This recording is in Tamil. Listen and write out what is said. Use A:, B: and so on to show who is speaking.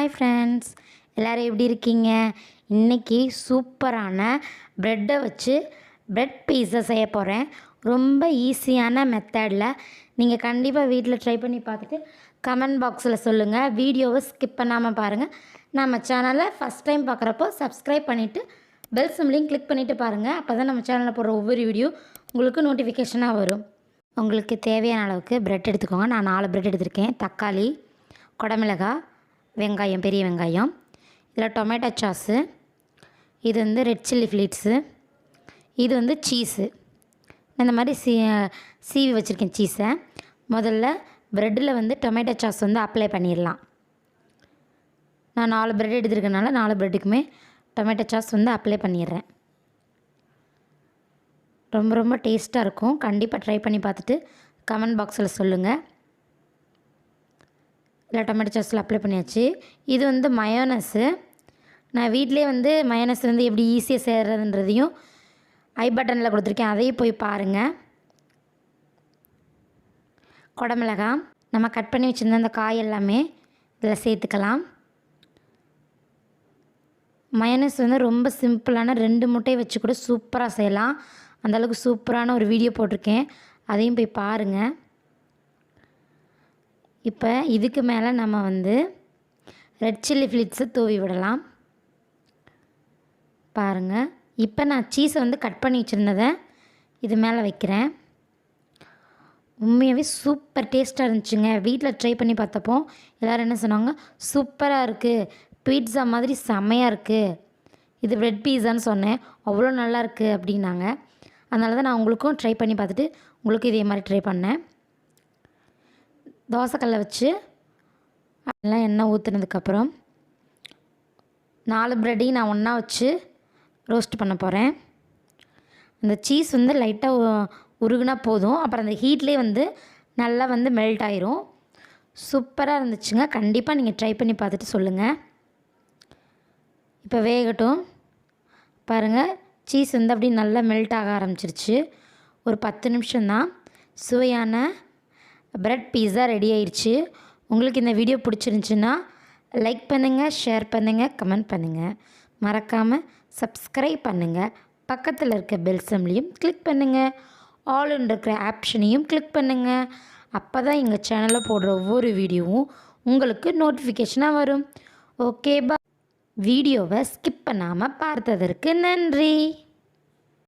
A: ஹாய் ஃப்ரெண்ட்ஸ், எல்லோரும் எப்படி இருக்கீங்க? இன்றைக்கி சூப்பரான ப்ரெட்டை வச்சு ப்ரெட் பீஸா செய்ய போகிறேன். ரொம்ப ஈஸியான மெத்தடில் நீங்கள் கண்டிப்பாக வீட்டில் ட்ரை பண்ணி பார்த்துட்டு கமெண்ட் பாக்ஸில் சொல்லுங்கள். வீடியோவை ஸ்கிப் பண்ணாமல் பாருங்கள். நம்ம சேனலை ஃபஸ்ட் டைம் பார்க்குறப்போ சப்ஸ்கிரைப் பண்ணிவிட்டு பெல் சிம்லையும் கிளிக் பண்ணிவிட்டு பாருங்கள். அப்போ தான் நம்ம சேனலில் போடுற ஒவ்வொரு வீடியோ உங்களுக்கு நோட்டிஃபிகேஷனாக வரும். உங்களுக்கு தேவையான அளவுக்கு ப்ரெட் எடுத்துக்கோங்க. நான் 4 ப்ரெட் எடுத்திருக்கேன். தக்காளி, குடமிளகாய், வெங்காயம், பெரிய வெங்காயம், இதில் டொமேட்டோ சாஸு, இது வந்து ரெட் சில்லி ஃப்ளீட்ஸு, இது வந்து சீஸு. இந்த மாதிரி சீவி வச்சுருக்கேன் சீஸை. முதல்ல ப்ரெட்டில் வந்து டொமேட்டோ சாஸ் வந்து அப்ளை பண்ணிடலாம். நான் 4 ப்ரெட் எடுத்துருக்கனால 4 ப்ரெட்டுக்குமே டொமேட்டோ சாஸ் வந்து அப்ளை பண்ணிடுறேன். ரொம்ப ரொம்ப டேஸ்ட்டாக இருக்கும். கண்டிப்பாக ட்ரை பண்ணி பார்த்துட்டு கமெண்ட் பாக்ஸில் சொல்லுங்கள். இல்லை டொமேட்டோ சாஸில் அப்ளை பண்ணியாச்சு. இது வந்து மயோனஸு. நான் வீட்டிலே வந்து மயோனஸ் வந்து எப்படி ஈஸியாக செய்கிறதுன்றதையும் ஐ பட்டனில் கொடுத்துருக்கேன், அதையும் போய் பாருங்கள். குடமிளகாய் நம்ம கட் பண்ணி வச்சுருந்த அந்த காய் எல்லாமே இதில் சேர்த்துக்கலாம். மயோனஸ் வந்து ரொம்ப சிம்பிளான 2 முட்டையை வச்சு கூட சூப்பராக செய்யலாம். அந்தளவுக்கு சூப்பரான ஒரு வீடியோ போட்டிருக்கேன், அதையும் போய் பாருங்கள். இப்போ இதுக்கு மேலே நம்ம வந்து ரெட் சில்லி ஃப்ளீட்ஸை தூவி விடலாம். பாருங்கள், இப்போ நான் சீஸை வந்து கட் பண்ணி வச்சுருந்ததை இது மேலே வைக்கிறேன். உண்மையாகவே சூப்பர் டேஸ்ட்டாக இருந்துச்சுங்க. வீட்டில் ட்ரை பண்ணி பார்த்தப்போ எல்லோரும் என்ன சொன்னாங்க, சூப்பராக இருக்குது, பீட்ஸா மாதிரி செம்மையாக இருக்குது, இது ப்ரெட் பீஸான்னு சொன்னேன், அவ்வளோ நல்லா இருக்குது அப்படின்னாங்க. அதனால தான் நான் உங்களுக்கும் ட்ரை பண்ணி பார்த்துட்டு உங்களுக்கும் இதே மாதிரி ட்ரை பண்ணேன். தோசைக்கல்லை வச்சு அதெல்லாம் எண்ணெய் ஊற்றுனதுக்கப்புறம் 4 ப்ரெட்டையும் நான் ஒன்றா வச்சு ரோஸ்ட் பண்ண போகிறேன். அந்த சீஸ் வந்து லைட்டாக உருகுனா போதும், அப்புறம் அந்த ஹீட்லேயே வந்து நல்லா வந்து மெல்ட் ஆயிரும். சூப்பராக இருந்துச்சுங்க. கண்டிப்பாக நீங்கள் ட்ரை பண்ணி பார்த்துட்டு சொல்லுங்கள். இப்போ வேகட்டும். பாருங்கள், சீஸ் வந்து அப்படி நல்லா மெல்ட் ஆக ஆரம்பிச்சிருச்சு. ஒரு 10 நிமிஷம்தான். சுவையான ப்ரெட் பீஸா ரெடி ஆயிடுச்சு. உங்களுக்கு இந்த வீடியோ பிடிச்சிருந்துச்சின்னா லைக் பண்ணுங்கள், ஷேர் பண்ணுங்கள், கமெண்ட் பண்ணுங்கள். மறக்காமல் சப்ஸ்கிரைப் பண்ணுங்கள். பக்கத்தில் இருக்க பெல் சிம்லையும் கிளிக் பண்ணுங்கள். ஆல்னு இருக்கிற ஆப்ஷனையும் கிளிக் பண்ணுங்கள். அப்போ தான் எங்கள் சேனலில் போடுற ஒவ்வொரு வீடியோவும் உங்களுக்கு நோட்டிஃபிகேஷனாக வரும். ஓகே, வீடியோவை ஸ்கிப் பண்ணாமல் பார்த்ததற்கு நன்றி.